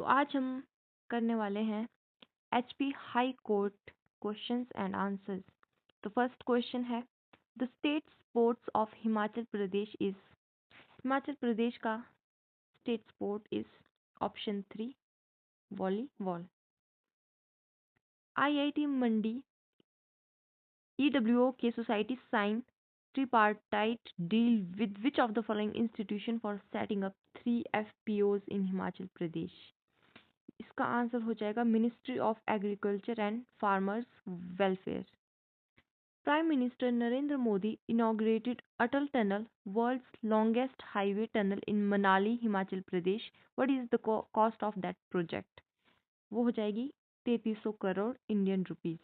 तो आज हम करने वाले हैं HP high court questions and answers. तो फर्स्ट क्वेश्चन है, the state sports of Himachal Pradesh is. Himachal Pradesh का state sport is option 3 volleyball. IIT Mandi EWO के society sign tripartite deal with which of the following institution for setting up 3 FPOs in Himachal Pradesh. इसका answer हो जाएगा ministry of agriculture and farmers welfare. Prime minister Narendra Modi inaugurated Atal tunnel, world's longest highway tunnel in Manali Himachal Pradesh. What is the cost of that project? वो हो जाएगी 3300 crore Indian rupees.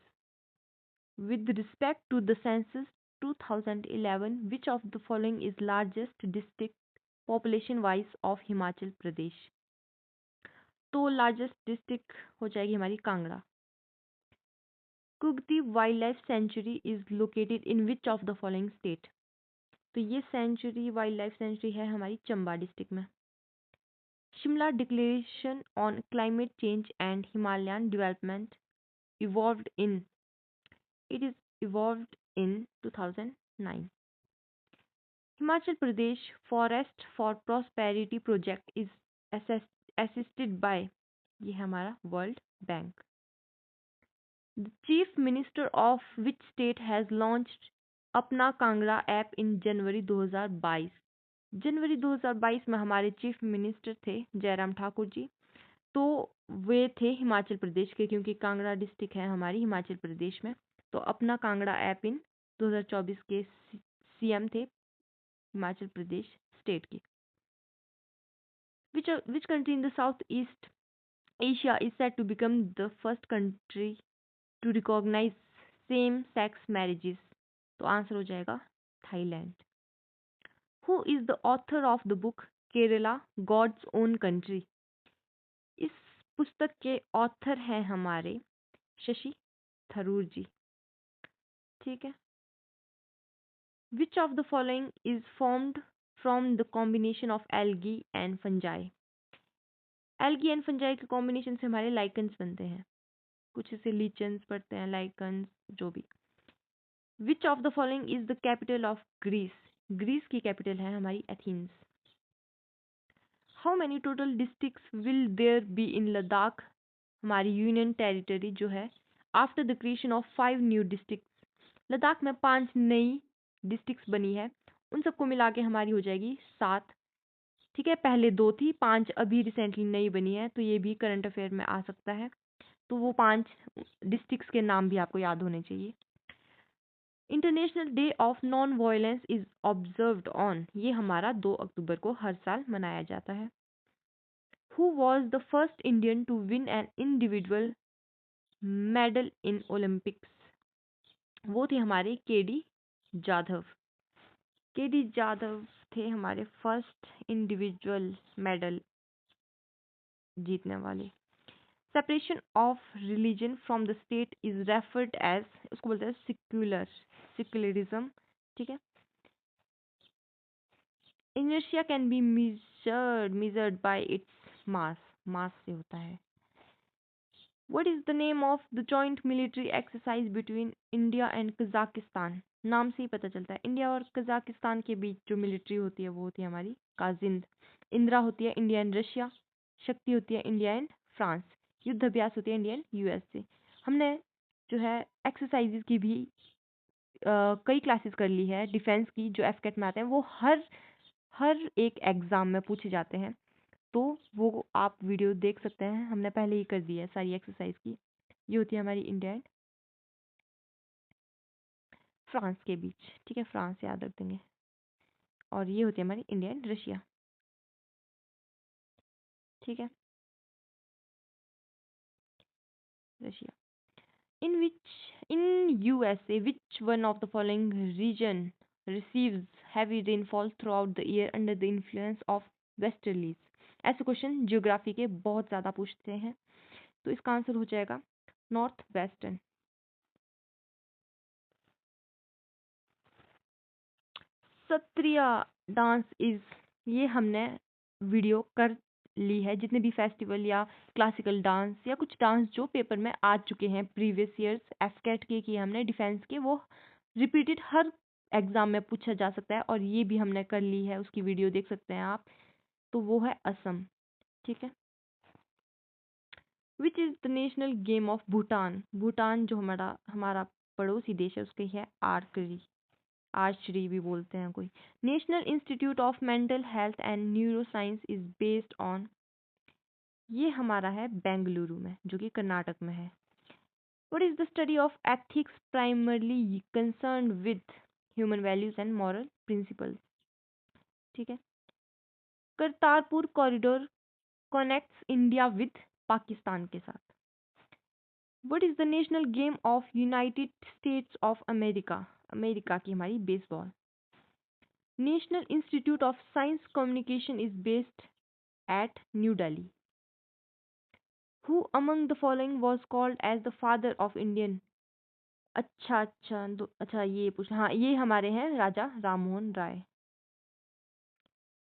With respect to the census 2011 which of the following is largest district population wise of Himachal Pradesh? तो largest district हो जाएगी हमारी Kangra. Kugti wild life sanctuary is located in which of the following state? तो ये century wild life sanctuary है हमारी Chamba district में। Shimla declaration on climate change and Himalayan development evolved in, it is evolved in 2009। Himachal Pradesh forest for prosperity project is assisted by, ये है हमारा world bank. The Chief Minister of which state has launched अपना Kangra app इन जनवरी 2022? जनवरी 2022 में हमारे chief minister थे जयराम ठाकुर जी, तो वे थे हिमाचल प्रदेश के, क्योंकि कांगड़ा डिस्ट्रिक्ट है हमारी हिमाचल प्रदेश में। तो अपना कांगड़ा ऐप इन 2024 के सीएम थे हिमाचल प्रदेश स्टेट के। Which country in the Southeast Asia is said to become the first country to recognize same sex marriages? तो आंसर हो जाएगा Thailand. Who is the author of the book Kerala God's own country? इस पुस्तक के author हैं हमारे शशि थरूर जी। ठीक है। विच of the following is formed from the combination of algae and fungi? Algae and fungi के कॉम्बिनेशन से हमारे लाइकन्स बनते हैं, कुछ इसे लीचन्स पढ़ते हैं, लाइकन्स जो भी। Which of the following is the capital of Greece? Greece की कैपिटल है हमारी Athens. How many total districts will there be in Ladakh, हमारी यूनियन टेरिटरी जो है, after the creation of 5 new districts? Ladakh में 5 नई डिस्ट्रिक्ट्स बनी है, उन सबको मिला के हमारी हो जाएगी 7। ठीक है, पहले 2 थी, 5 अभी रिसेंटली नई बनी है, तो ये भी करंट अफेयर में आ सकता है। तो वो 5 डिस्ट्रिक्ट्स के नाम भी आपको याद होने चाहिए। International day of non violence is observed on, ये हमारा 2 अक्टूबर को हर साल मनाया जाता है। Who was the first Indian to win an individual medal in Olympics? वो थे हमारे केडी जाधव। केडी जाधव थे हमारे फर्स्ट इंडिविजुअल मेडल जीतने वाले। Separation of religion from the state is referred as, उसको बोलते हैं सेक्युलरिज्म। ठीक है। Inertia can be measured by its mass से होता है। What is the name of the joint military exercise between India and Kazakhstan? नाम से ही पता चलता है, इंडिया और कजाकिस्तान के बीच जो मिलिट्री होती है वो होती है हमारी काजिंद। इंदिरा होती है इंडिया एंड रशिया, शक्ति होती है इंडिया एंड फ्रांस, युद्ध अभ्यास होती है इंडिया एंड यूएस से। हमने जो है एक्सरसाइजेज की भी कई क्लासेस कर ली है डिफेंस की, जो एफकेट में आते हैं, वो हर एक एग्जाम में पूछे जाते हैं, तो वो आप वीडियो देख सकते हैं, हमने पहले ही कर दी है सारी एक्सरसाइज की। ये होती है हमारी इंडिया एंड फ्रांस के बीच। ठीक है, फ्रांस याद रख देंगे। और ये होती है हमारी इंडिया एंड रशिया। ठीक है, Russia. In USA which one of the following region receives heavy rainfall throughout the year under the influence of westerlies? ऐसे क्वेश्चन ज्योग्राफी के बहुत ज़्यादा पूछते हैं, तो इसका आंसर हो जाएगा north western. Sattriya dance is, ये हमने वीडियो कर ली है, जितने भी फेस्टिवल या क्लासिकल डांस या कुछ डांस जो पेपर में आ चुके हैं प्रीवियस ईयर्स एफकेट के किए हमने डिफेंस के, वो रिपीटेड हर एग्जाम में पूछा जा सकता है और ये भी हमने कर ली है, उसकी वीडियो देख सकते हैं आप। तो वो है असम। ठीक है। Which is the national game of Bhutan. Bhutan जो हमारा हमारा पड़ोसी देश है उसकी है आर्चरी, आर्चरी भी बोलते हैं कोई। National Institute of mental health and neuro science is based on, ये हमारा है बेंगलुरु में जो कि कर्नाटक में है। What is the study of ethics primarily concern with human values and moral principles. ठीक है। Kartarpur corridor connects India with Pakistan के साथ। What is the national game of United States of America, America की हमारी baseball. National Institute of Science Communication is based at New Delhi. Who among the following was called as the father of Indian. अच्छा ये पूछ, हाँ ये हमारे हैं राजा Rammohan Roy.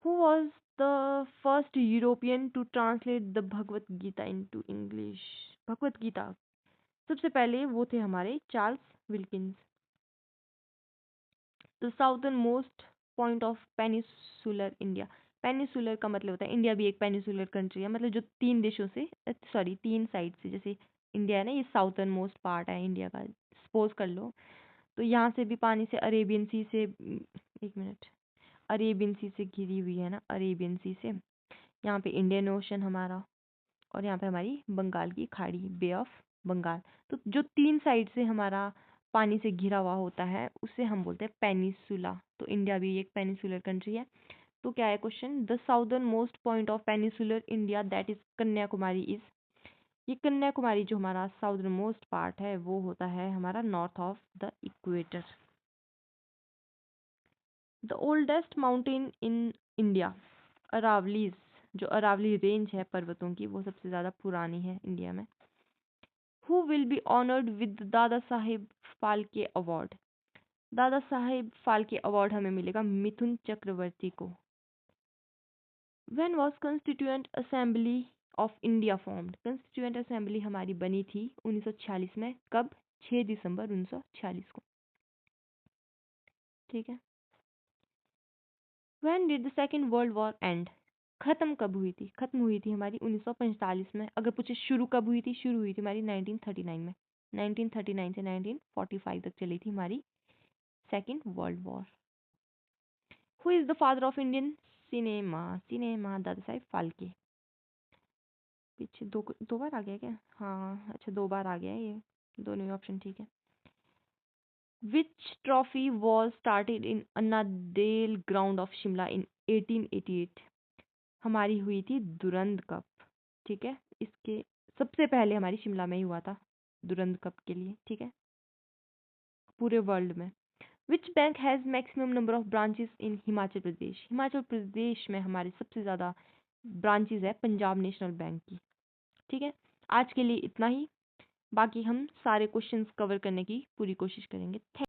Who was the first European to translate the Bhagavad Gita into English. Bhagavad Gita सबसे पहले वो थे हमारे Charles Wilkins. The southern most point of peninsular India. Peninsular का मतलब होता है, इंडिया भी एक पेनिसुलर कंट्री है, मतलब जो तीन देशों से, सॉरी तीन साइड से, जैसे इंडिया है ना, ये साउथर्न मोस्ट पार्ट है इंडिया का, सपोज कर लो। तो यहाँ से भी पानी से अरेबियन सी से, एक मिनट, अरेबियन सी से घिरी हुई है ना, अरेबियन सी से। यहाँ पे इंडियन ओशन हमारा, और यहाँ पे हमारी बंगाल की खाड़ी, बे ऑफ बंगाल। तो जो तीन साइड से हमारा पानी से घिरा हुआ होता है उसे हम बोलते हैं पेनिसुला। तो इंडिया भी एक पेनिसुलर कंट्री है। तो क्या है question, the southern most point of peninsular India that is Kanyakumari is. ये कन्याकुमारी जो हमारा साउदर्न मोस्ट पार्ट है वो होता है हमारा north of the equator. The oldest mountain in India, Aravallis, जो अरावली रेंज है पर्वतों की, वो सबसे ज़्यादा पुरानी है इंडिया में। Who will be honoured with Dada Saheb Phalke award. Dada Saheb Phalke award हमें मिलेगा मिथुन चक्रवर्ती को। When was constituent assembly of India formed. Constituent assembly हमारी बनी थी 1946 में। कब? 6 दिसंबर 1946 को। ठीक है। When did the second world war and. खत्म कब हुई थी? खत्म हुई थी हमारी 1945 में। अगर पूछे शुरू कब हुई थी, शुरू हुई थी हमारी 1939 में। 1939 से 1945 तक चली थी हमारी second world war. Who is the father of Indian cinema. Cinema Dada Saheb Phalke. पीछे दो बार आ गया क्या? हाँ अच्छा, 2 बार आ गया है ये, दोनों ही ऑप्शन ठीक है। Which trophy was started in Annandale ground of Shimla in 1888। हमारी हुई थी दुरंद कप। ठीक है। इसके सबसे पहले हमारी शिमला में ही हुआ था दुरंद कप के लिए। ठीक है, पूरे वर्ल्ड में। Which bank has maximum number of branches in Himachal Pradesh. Himachal Pradesh में हमारे सबसे ज़्यादा ब्रांचेस है पंजाब नेशनल बैंक की। ठीक है, आज के लिए इतना ही। बाकी हम सारे क्वेश्चंस कवर करने की पूरी कोशिश करेंगे।